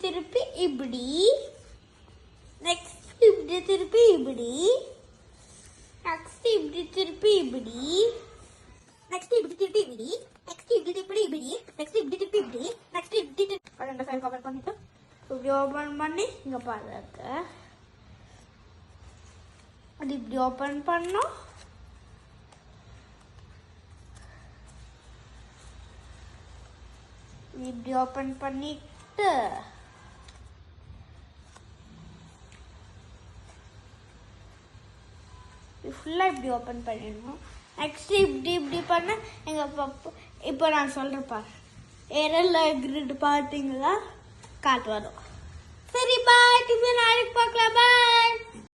திருப்பி இப்படி, நெக்ஸ்ட் இப்படி திருப்பி இப்படி, நெக்ஸ்ட் இப்படி திருப்பி இப்படி, நெக்ஸ்ட் இப்படி திருப்பி இப்படி, நெக்ஸ்ட் இப்படி திருப்பி இப்படி, நெக்ஸ்ட் இப்படி திருப்பி இப்படி, நெக்ஸ்ட் இப்படி திருப்பி ரெண்டு ஃபைல் கவர் பண்ணிட்டு இப்படி ஓபன் பண்ணி இங்க பாருங்க. அது இப்படி ஓபன் பண்ணோம். இப்படி ஓபன் பண்ணிட்டு ஃபுல்லா இப்படி ஓபன் பண்ணிடணும். நெக்ஸ்ட் இப்படி இப்படி பண்ண எங்க பப்பா இப்போ நான் சொல்றேன் பாரு, எரர்ல கிரிட் பாத்தீங்களா காட்டு வரும். சரி பாய், நாளைக்கு பார்க்கலாம்.